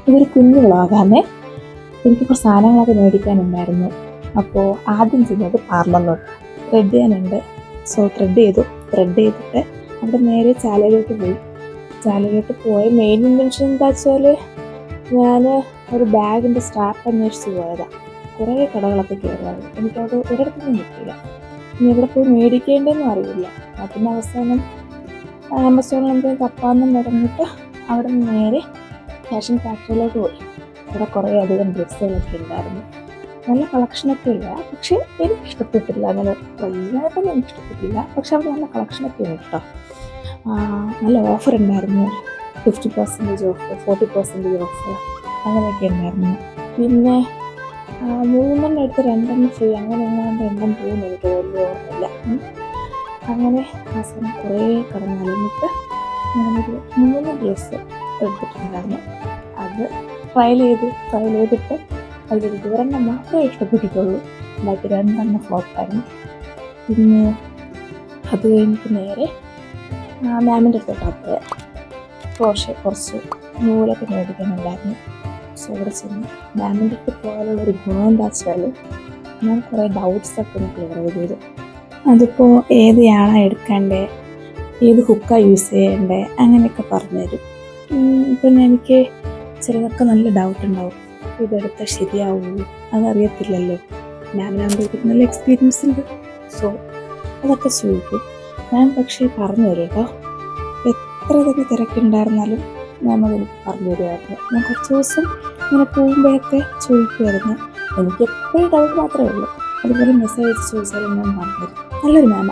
ഇതൊരു കുഞ്ഞു വ്ളോഗാണേ. എനിക്ക് കുറച്ച് സാധനങ്ങളൊക്കെ മേടിക്കാനുണ്ടായിരുന്നു. അപ്പോൾ ആദ്യം ചെയ്യുന്നത് പാർലറിലോട്ട് ത്രെഡ് ചെയ്യാനുണ്ട്. സോ ത്രെഡ് ചെയ്തിട്ട് അവിടെ നേരെ ചാലയിലോട്ട് പോയ മെയിൻ ഇൻറ്റൻഷൻ എന്താ വെച്ചാൽ ഞാൻ ഒരു ബാഗിൻ്റെ സ്ട്രാപ്പ് അന്വേഷിച്ച് പോയതാണ്. കുറേ കടകളൊക്കെ കയറിയത് എനിക്കവിടെ ഒരിടത്തൊന്നും കിട്ടിയില്ല. ഇനി എവിടെ പോയി മേടിക്കേണ്ടതെന്നും അറിയില്ല. പിന്നെ അവസാനം ആമസോണിൽ എന്തെങ്കിലും തപ്പാന്നും പറഞ്ഞിട്ട് അവിടെ നിന്ന് നേരെ ഫാഷൻ ഫാക്ടറിയിലോട്ട് പോയി. അവിടെ കുറേ അധികം ഡ്രസ്സുകളൊക്കെ ഉണ്ടായിരുന്നു. നല്ല കളക്ഷനൊക്കെ ഇല്ല, പക്ഷേ എനിക്ക് ഇഷ്ടപ്പെട്ടില്ല. അങ്ങനെ വലിയതായിട്ടൊന്നും എനിക്ക് ഇഷ്ടപ്പെട്ടില്ല, പക്ഷെ അവിടെ നല്ല കളക്ഷനൊക്കെ ഉണ്ട് കേട്ടോ. നല്ല ഓഫർ ഉണ്ടായിരുന്നു. 50% ഓഫ്, 40% ഓഫ് അങ്ങനെയൊക്കെ ഉണ്ടായിരുന്നു. പിന്നെ 3 എടുത്ത് 2 ഫ്രീ അങ്ങനെ എണ്ണം പോകുന്നു, എനിക്ക് വലിയ ഓർമ്മയില്ല. അങ്ങനെ ആ സമയം കുറേ കടന്നലിഞ്ഞിട്ട് ഞാനൊരു 3 ഡ്രസ്സ് എടുത്തിട്ടുണ്ടായിരുന്നു. അത് ട്രയൽ ചെയ്തിട്ട് അതിലൊരു 2 മാത്രമേ ഇഷ്ടപ്പെട്ടിട്ടുള്ളൂ. ബാക്കി 2 ഫ്ലോപ്പായിരുന്നു. പിന്നെ അത് കഴിഞ്ഞിട്ട് നേരെ മാമിൻ്റെ അടുത്തോട്ടാണ് പോയത്. കുറച്ച് നൂലൊക്കെ മേടിക്കാനുണ്ടായിരുന്നു. സോ അവിടെ ചെന്ന് മാമിൻ്റെ അടുത്ത് പോയാലുള്ളൊരു ഗുണം എന്താ വെച്ചാൽ ഞാൻ കുറേ ഡൗട്ട്സൊക്കെ ഒന്ന് ക്ലിയർ ചെയ്തു. അതിപ്പോൾ ഏത് യാണ എടുക്കേണ്ടത്, ഏത് ഹുക്കാണ് യൂസ് ചെയ്യേണ്ടത്, അങ്ങനെയൊക്കെ പറഞ്ഞുതരും. പിന്നെ എനിക്ക് ചിലതൊക്കെ നല്ല ഡൗട്ട് ഉണ്ടാവും. ഇതെടുത്താൽ ശരിയാവുള്ളൂ, അതറിയത്തില്ലല്ലോ. മാമിനാകുമ്പോഴത്തേക്ക് നല്ല എക്സ്പീരിയൻസ് ഉണ്ട്. സോ അതൊക്കെ ചോദിക്കും. ഞാൻ പക്ഷേ പറഞ്ഞു തരും കേട്ടോ. എത്ര തന്നെ തിരക്കുണ്ടായിരുന്നാലും മാം അതെനിക്ക് പറഞ്ഞു തരുമായിരുന്നു. ഞാൻ കുറച്ച് ദിവസം ഇങ്ങനെ പോകുമ്പോഴൊക്കെ ചോദിക്കുമായിരുന്നു. എനിക്ക് എപ്പോഴും ഡൗട്ട് മാത്രമേ ഉള്ളൂ. അതുപോലെ മെസ്സേജ് ചോദിച്ചാലും ഞാൻ പറഞ്ഞു തരും. നല്ലൊരു മാമ.